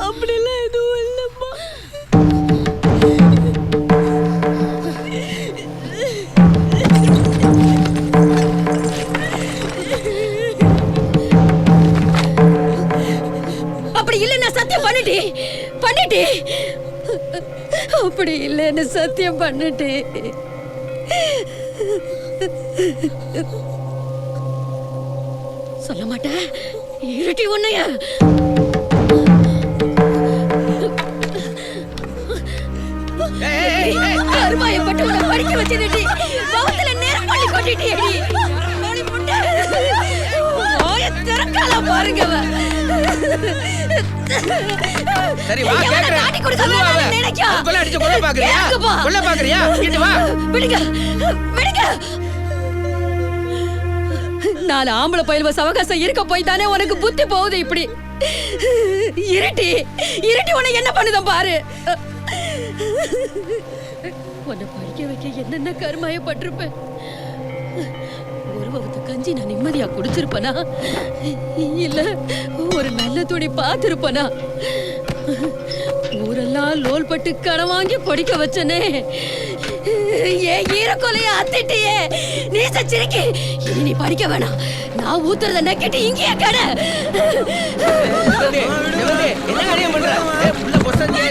அப்படிலாம் எதுவும் இல்லம்மா. அப்படி இல்லைன்னா சத்தியம் பண்ணிட்டே அப்படி இல்லைன்னு சத்தியம் பண்ணிட்டே. சொல்ல மாட்டேன். இருட்டி உன்னைய கருமாயப்பட்டு உன்னை படிக்க வச்சிருட்டி பவத்துல நெருப்பள்ளி கொட்டிட்டியடி. திறக்கால பாருங்க. சரி வா கேக்குறேன். காட்டி கொடுக்கறத நினைக்கா. கொல்ல அடிச்சு கொல்ல பாக்குறியா? கொல்ல பாக்குறியா? இங்க வா. விடுங்க. நாலு ஆம்பளை பயில்வ சவகாசம் இருக்க போய் தானே உனக்கு புத்தி போகுது இப்படி. இருட்டி உன்னை என்ன பண்ணுதான் பாரு. உன்னை படிக்க வைக்க என்னென்ன கருமாயப்பட்டிருப்பேன். ஒரு வகுத்து கஞ்சி நான் நிம்மதியா குடிச்சிருப்பனா, இல்ல ஒரு நல்ல துணி பார்த்திருப்பனா? ஊரெல்லாம் லோல் பட்டு கடன் வாங்கி படிக்க வச்சனே. ஏன் ஈரக்கொலைய அத்திட்டியே நீ சச்சிரிக்கி. இனி நீ படிக்க வேணாம். நான் ஊத்துறத நக்கிட்டு இங்கேயே கடை. என்ன காரியம் பண்ற? புள்ள பொசஞ்சி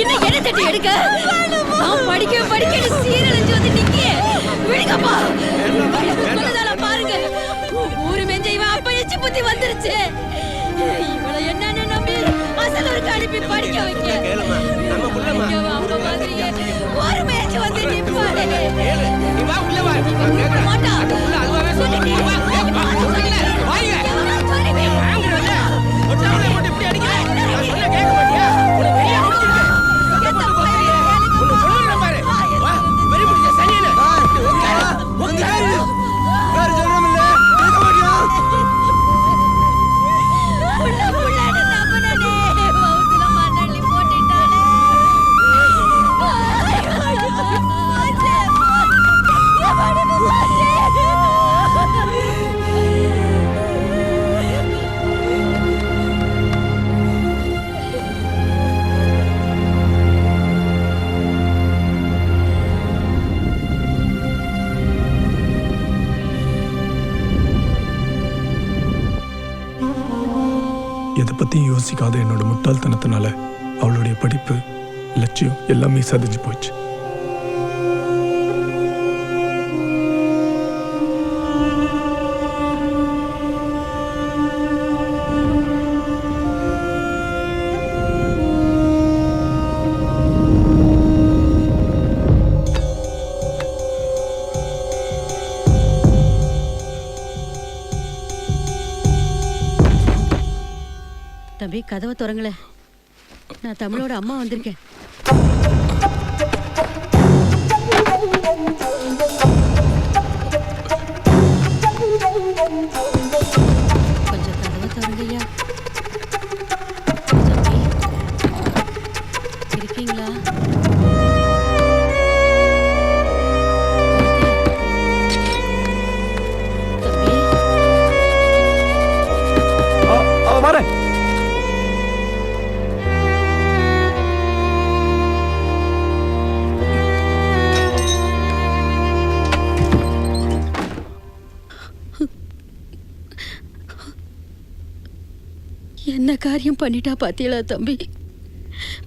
இன்னும் என்ன தட்டி எடுக்க? நான் படிக்க சீரழிஞ்சு வந்து நிக்கே. விடுங்கப்பா. பாருங்க ஊரு மெஞ்ச இவன் அப்ப எச்சி புத்தி வந்துருச்சு. இவளை என்னன்னு நம்பி அசலூருக்கு அனுப்பி படிக்க வைக்க. அவங்க மாதிரியே ஒரு மேய்ச்சி வந்து நிற்பாரு. மாட்டா எதை பற்றியும் யோசிக்காத என்னோட முட்டாள்தனத்தினால அவளுடைய படிப்பு லட்சியம் எல்லாமே சதிஞ்சு போச்சு. தம்பி கதவை திறங்களே. நான் தமிழோட அம்மா வந்திருக்கேன். கொஞ்சம் கதவை திறங்கய்யா. இருக்கீங்களா? என்ன காரியம் பண்ணிட்டா பாத்தீங்களா தம்பி?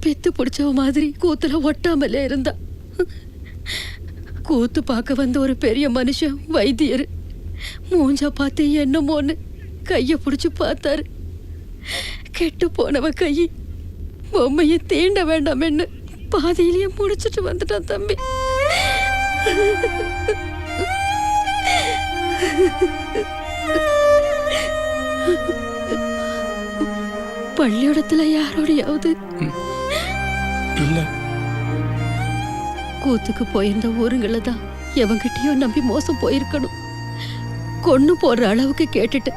பெத்து பிடிச்சவ மாதிரி கூத்துல ஒட்டாமலே இருந்தா. கூத்து பார்க்க வந்த ஒரு பெரிய மனுஷன் வைத்தியர் மூஞ்சா பார்த்து என்னமோன்னு கைய பிடிச்சு பார்த்தாரு. கெட்டு போனவ கை பொம்மையை தீண்ட வேண்டாம்னு பாதியிலேயே முடிச்சிட்டு வந்துட்டான் தம்பி. பள்ளியோடத்துல யாரோடையாவது இல்ல, கூத்துக்கு போயிருந்த ஊருங்கள தான் எவங்கிட்டயோ நம்பி மோசம் போயிருக்கணும். கொன்னு போடுற அளவுக்கு கேட்டுட்டு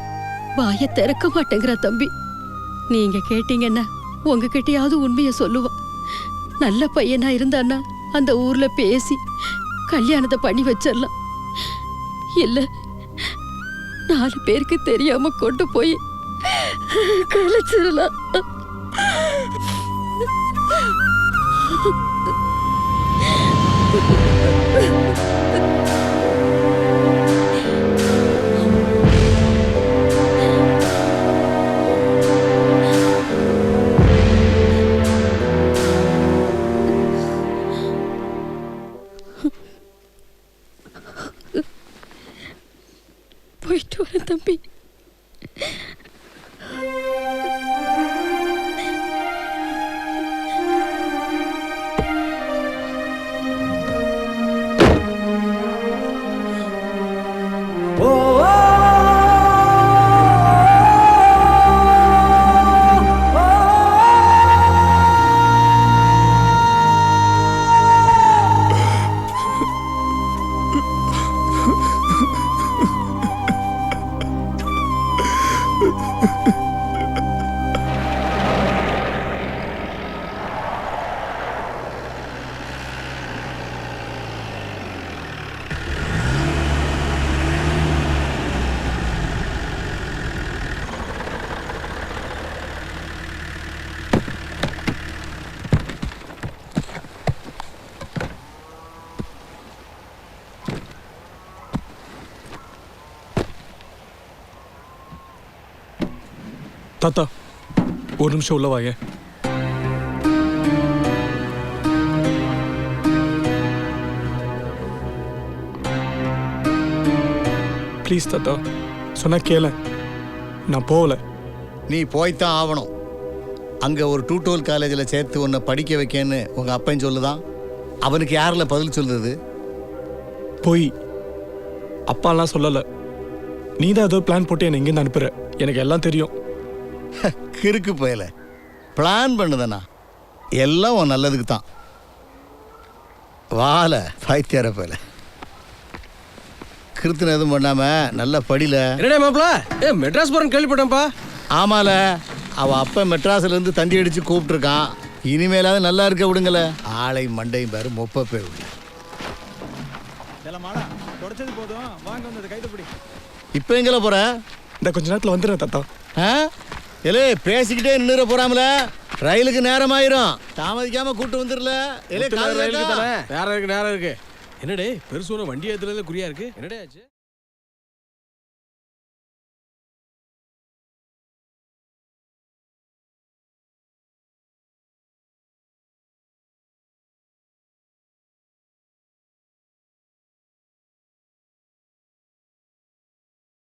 வாய திறக்க மாட்டேங்கிற தம்பி. நீங்க கேட்டீங்கன்னா உங்ககிட்டயாவது உண்மைய சொல்லுவா. நல்ல பையனா இருந்தான்னா அந்த ஊர்ல பேசி கல்யாணத்தை பண்ணி வச்சிடலாம். இல்ல 4 பேருக்கு தெரியாம கொண்டு போய் கலைச்சிடலாம். போயிட்டு வரேன் தம்பி. தாத்தா ஒரு நிமிஷம் உள்ள வாங்க. ப்ளீஸ் தாத்தா, சொன்னா கேள. நான் போகல. நீ போய்த்தான் ஆகணும். அங்கே ஒரு டூட்டோல் காலேஜில் சேர்த்து உன்னை படிக்க வைக்கன்னு உங்கள் அப்பன் சொல்லுதான். அவனுக்கு யாரில் பதில் சொல்லுறது? போய் அப்பாலாம் சொல்லலை. நீ தான் ஏதோ பிளான் போட்டு என்னை இங்கேருந்து அனுப்புற. எனக்கு எல்லாம் தெரியும். கிறுக்கு போயல பிளான் பண்ணுதண்ணா, எல்லாம் உன் நல்லதுக்கு தான். வாழ பைத்தியார போயல கிருத்தனை எதுவும் பண்ணாம நல்லா படியில. என்னடா மாப்பிள, மெட்ராஸ் போறேன்னு கேள்விப்பட்டேன்ப்பா. ஆமால, அவன் அப்ப மெட்ராஸ்ல இருந்து தந்தி அடிச்சு கூப்பிட்டுருக்கான். இனிமேலாவது நல்லா இருக்க விடுங்கள. ஆளை மண்டையும் பாரு மொப்ப பேர் இப்ப எங்கல போற? இந்த கொஞ்ச நேரத்தில் வந்துடுறேன் தாத்தா. எலே பேசிக்கிட்டே நின்னுற போறாமல. ரயிலுக்கு நேரம் ஆயிரும். தாமதிக்காம கூட்டு வந்துடல. ரயிலுக்கு தானே நேரம் இருக்கு. என்னடே பெருசு வண்டி ஏத்துறதுல குறியா இருக்கு. என்னடே ஆச்சு?